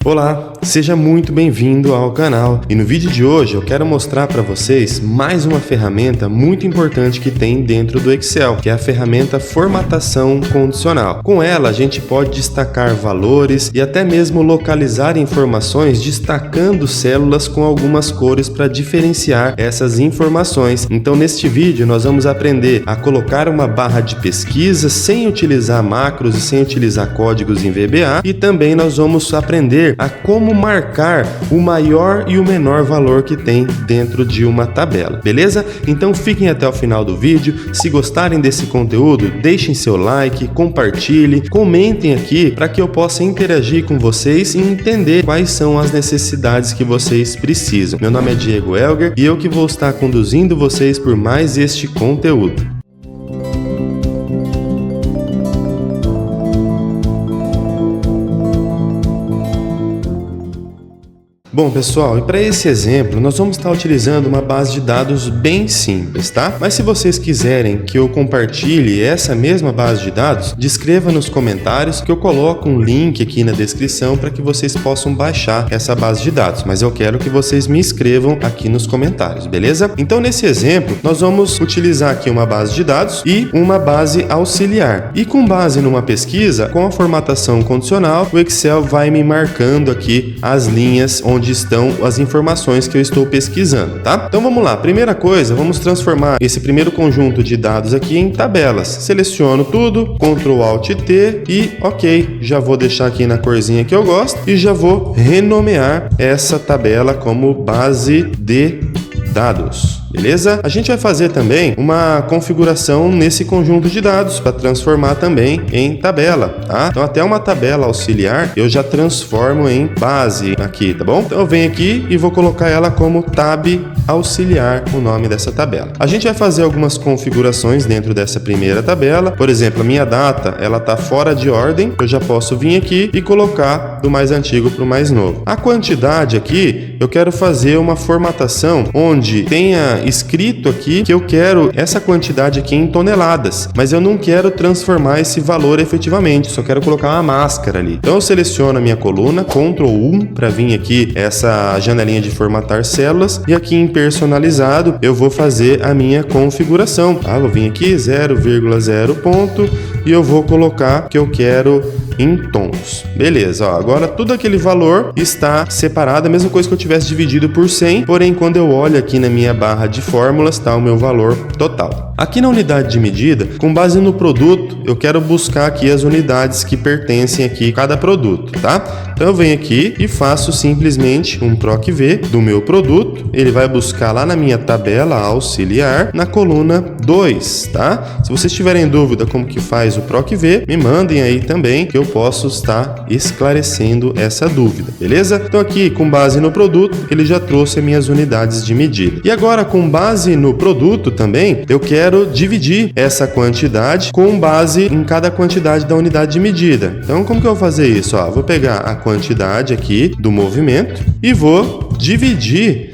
Olá, seja muito bem-vindo ao canal e no vídeo de hoje eu quero mostrar para vocês mais uma ferramenta muito importante que tem dentro do Excel, que é a ferramenta formatação condicional. Com ela a gente pode destacar valores e até mesmo localizar informações destacando células com algumas cores para diferenciar essas informações. Então neste vídeo nós vamos aprender a colocar uma barra de pesquisa sem utilizar macros e sem utilizar códigos em VBA e também nós vamos aprender a como marcar o maior e o menor valor que tem dentro de uma tabela, beleza? Então fiquem até o final do vídeo. Se gostarem desse conteúdo, deixem seu like, compartilhem, comentem aqui para que eu possa interagir com vocês e entender quais são as necessidades que vocês precisam. Meu nome é Diego Elger e eu que vou estar conduzindo vocês por mais este conteúdo. Bom, pessoal, e para esse exemplo, nós vamos estar utilizando uma base de dados bem simples, tá? Mas se vocês quiserem que eu compartilhe essa mesma base de dados, descreva nos comentários que eu coloco um link aqui na descrição para que vocês possam baixar essa base de dados. Mas eu quero que vocês me escrevam aqui nos comentários, beleza? Então, nesse exemplo, nós vamos utilizar aqui uma base de dados e uma base auxiliar. E com base numa pesquisa, com a formatação condicional, o Excel vai me marcando aqui as linhas onde estão as informações que eu estou pesquisando, tá? Então vamos lá, primeira coisa, vamos transformar esse primeiro conjunto de dados aqui em tabelas. Seleciono tudo, Ctrl Alt T e ok, já vou deixar aqui na corzinha que eu gosto e já vou renomear essa tabela como base de dados. Beleza? A gente vai fazer também uma configuração nesse conjunto de dados para transformar também em tabela, tá? Então até uma tabela auxiliar eu já transformo em base aqui, tá bom? Então eu venho aqui e vou colocar ela como tab auxiliar, o nome dessa tabela. A gente vai fazer algumas configurações dentro dessa primeira tabela. Por exemplo, a minha data, ela tá fora de ordem. Eu já posso vir aqui e colocar do mais antigo para o mais novo. A quantidade aqui, eu quero fazer uma formatação onde tenha escrito aqui que eu quero essa quantidade aqui em toneladas, mas eu não quero transformar esse valor efetivamente, só quero colocar uma máscara ali. Então eu seleciono a minha coluna, Ctrl 1 para vir aqui essa janelinha de formatar células e aqui em personalizado eu vou fazer a minha configuração, tá? Vou vir aqui 0,0 ponto e eu vou colocar que eu quero em tons. Beleza, ó, agora tudo aquele valor está separado, a mesma coisa que eu tivesse dividido por 100, porém quando eu olho aqui na minha barra de fórmulas está o meu valor total. Aqui na unidade de medida, com base no produto, eu quero buscar aqui as unidades que pertencem aqui a cada produto, tá? Então eu venho aqui e faço simplesmente um PROC-V do meu produto, ele vai buscar lá na minha tabela auxiliar, na coluna 2, tá? Se vocês tiverem dúvida como que faz o PROC-V, me mandem aí também que eu posso estar esclarecendo essa dúvida, beleza? Então aqui, com base no produto, ele já trouxe as minhas unidades de medida. E agora, com base no produto também, eu quero dividir essa quantidade com base em cada quantidade da unidade de medida. Então, como que eu vou fazer isso? Ó, vou pegar a quantidade aqui do movimento e vou dividir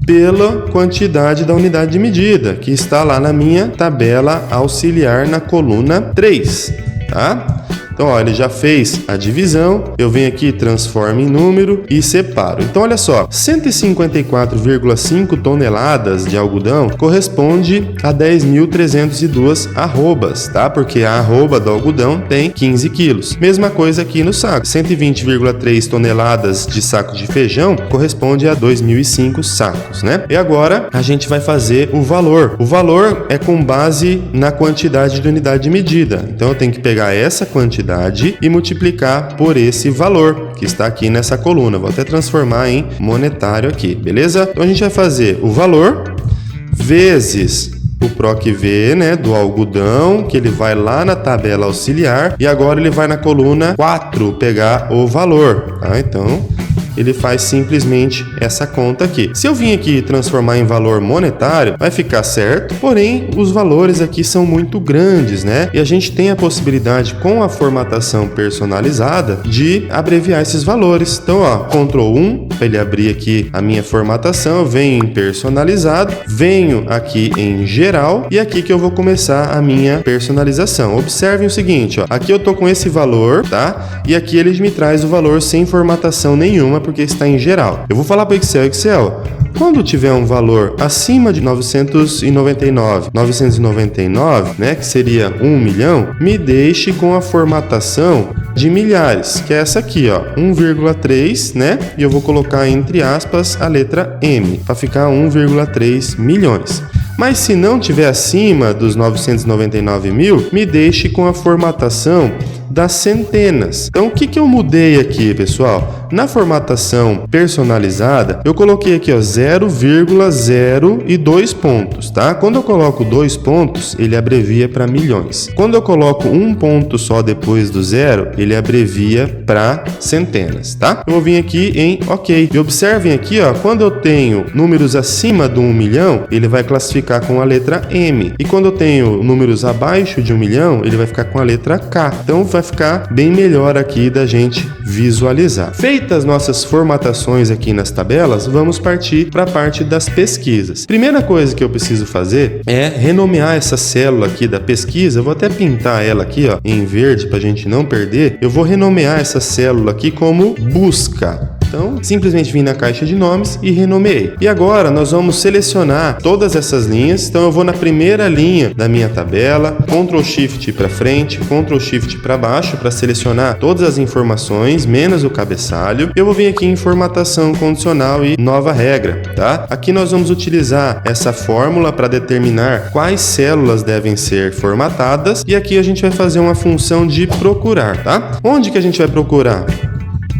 pela quantidade da unidade de medida, que está lá na minha tabela auxiliar na coluna 3, tá? Então, ó, ele já fez a divisão, eu venho aqui, transformo em número e separo. Então, olha só, 154,5 toneladas de algodão corresponde a 10.302 arrobas, tá? Porque a arroba do algodão tem 15 quilos. Mesma coisa aqui no saco, 120,3 toneladas de saco de feijão corresponde a 2.005 sacos, né? E agora, a gente vai fazer o valor. O valor é com base na quantidade de unidade de medida. Então, eu tenho que pegar essa quantidade e multiplicar por esse valor que está aqui nessa coluna. Vou até transformar em monetário aqui, beleza? Então a gente vai fazer o valor vezes o PROC-V, né, do algodão, que ele vai lá na tabela auxiliar e agora ele vai na coluna 4 pegar o valor, tá? Então ele faz simplesmente essa conta aqui. Se eu vim aqui transformar em valor monetário, vai ficar certo, porém os valores aqui são muito grandes, né? E a gente tem a possibilidade, com a formatação personalizada, de abreviar esses valores. Então, ó, Ctrl 1 para ele abrir aqui a minha formatação, eu venho em personalizado, venho aqui em geral e aqui que eu vou começar a minha personalização. Observem o seguinte, ó, aqui eu tô com esse valor, tá? E aqui ele me traz o valor sem formatação nenhuma porque está em geral. Eu vou falar para o Excel, quando tiver um valor acima de 999, né, que seria 1 milhão, me deixe com a formatação de milhares, que é essa aqui, ó, 1,3, né? E eu vou colocar entre aspas a letra M, para ficar 1,3 milhões. Mas se não tiver acima dos 999 mil, me deixe com a formatação das centenas. Então, o que eu mudei aqui, pessoal? Na formatação personalizada, eu coloquei aqui, ó, 0,02 pontos, tá? Quando eu coloco 2 pontos, ele abrevia para milhões. Quando eu coloco um ponto só depois do zero, ele abrevia para centenas, tá? Eu vou vir aqui em OK. E observem aqui, ó, quando eu tenho números acima do 1 milhão, ele vai classificar com a letra M. E quando eu tenho números abaixo de 1 milhão, ele vai ficar com a letra K. Então, vai ficar bem melhor aqui da gente visualizar. Feitas nossas formatações aqui nas tabelas, vamos partir para a parte das pesquisas. Primeira coisa que eu preciso fazer é renomear essa célula aqui da pesquisa. Eu vou até pintar ela aqui, ó, em verde para a gente não perder. Eu vou renomear essa célula aqui como busca. Então, simplesmente vim na caixa de nomes e renomeei. E agora nós vamos selecionar todas essas linhas. Então, eu vou na primeira linha da minha tabela, Ctrl Shift para frente, Ctrl Shift para baixo para selecionar todas as informações, menos o cabeçalho. Eu vou vir aqui em formatação condicional e nova regra, tá? Aqui nós vamos utilizar essa fórmula para determinar quais células devem ser formatadas. E aqui a gente vai fazer uma função de procurar, tá? Onde que a gente vai procurar?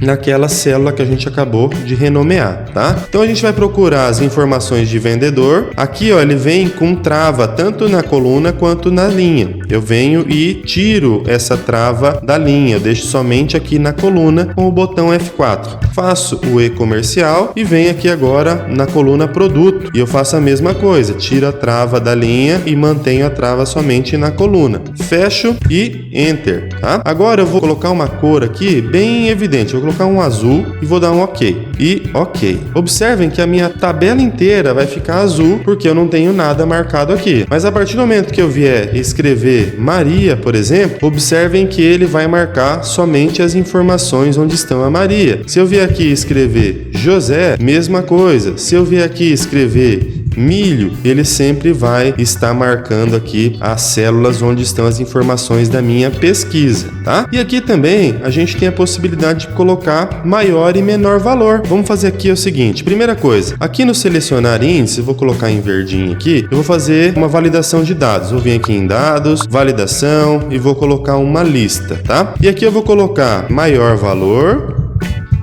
Naquela célula que a gente acabou de renomear, tá? Então a gente vai procurar as informações de vendedor. Aqui, ó, ele vem com trava tanto na coluna quanto na linha. Eu venho e tiro essa trava da linha, eu deixo somente aqui na coluna com o botão F4. Faço o e-comercial e venho aqui agora na coluna produto e eu faço a mesma coisa, tiro a trava da linha e mantenho a trava somente na coluna. Fecho e Enter, tá? Agora eu vou colocar uma cor aqui bem evidente. Eu vou colocar um azul e vou dar um OK. E OK. Observem que a minha tabela inteira vai ficar azul porque eu não tenho nada marcado aqui. Mas a partir do momento que eu vier escrever Maria, por exemplo, observem que ele vai marcar somente as informações onde estão a Maria. Se eu vier aqui escrever José, mesma coisa. Se eu vier aqui escrever milho, ele sempre vai estar marcando aqui as células onde estão as informações da minha pesquisa, tá? E aqui também a gente tem a possibilidade de colocar maior e menor valor. Vamos fazer aqui o seguinte, primeira coisa, aqui no selecionar índice, eu vou colocar em verdinho aqui, eu vou fazer uma validação de dados. Vou vir aqui em dados, validação e vou colocar uma lista, tá? E aqui eu vou colocar maior valor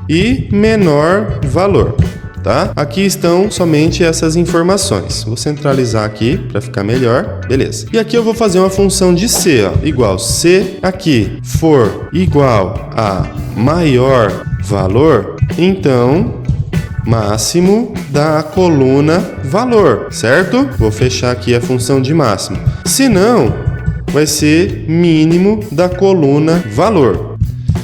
e menor valor. Tá? Aqui estão somente essas informações. Vou centralizar aqui para ficar melhor. Beleza. E aqui eu vou fazer uma função de C, ó, igual se aqui for igual a maior valor, então máximo da coluna valor, certo? Vou fechar aqui a função de máximo. Se não, vai ser mínimo da coluna valor.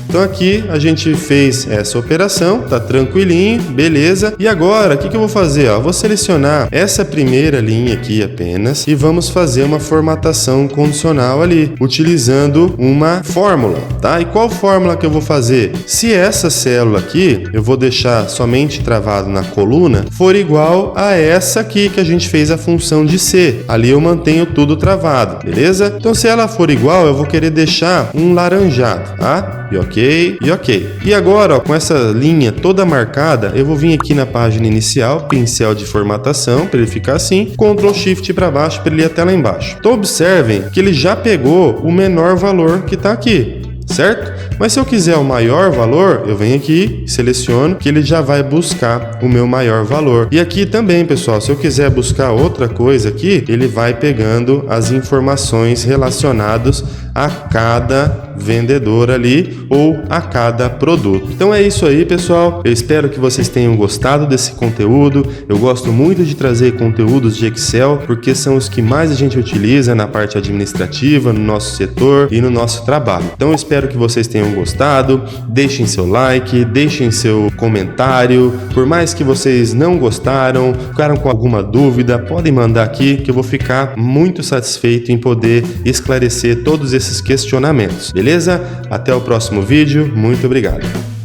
Então aqui a gente fez essa operação, tá tranquilinho, beleza. E agora, o que eu vou fazer? Ó, vou selecionar essa primeira linha aqui apenas e vamos fazer uma formatação condicional ali, utilizando uma fórmula, tá? E qual fórmula que eu vou fazer? Se essa célula aqui, eu vou deixar somente travado na coluna, for igual a essa aqui que a gente fez a função de C. Ali eu mantenho tudo travado, beleza? Então se ela for igual, eu vou querer deixar um laranjado, tá? E OK, e OK. E agora, ó, com essa linha toda marcada, eu vou vir aqui na página inicial, pincel de formatação, para ele ficar assim, Ctrl Shift para baixo, para ele ir até lá embaixo. Então observem que ele já pegou o menor valor que está aqui, certo? Mas se eu quiser o maior valor, eu venho aqui, seleciono, que ele já vai buscar o meu maior valor. E aqui também, pessoal, se eu quiser buscar outra coisa aqui, ele vai pegando as informações relacionadas a cada cada vendedor ali ou a cada produto. Então é isso aí, pessoal. Eu espero que vocês tenham gostado desse conteúdo. Eu gosto muito de trazer conteúdos de Excel porque são os que mais a gente utiliza na parte administrativa, no nosso setor e no nosso trabalho. Então eu espero que vocês tenham gostado. Deixem seu like, deixem seu comentário. Por mais que vocês não gostaram, ficaram com alguma dúvida, podem mandar aqui que eu vou ficar muito satisfeito em poder esclarecer todos esses questionamentos. Beleza? Até o próximo vídeo. Muito obrigado.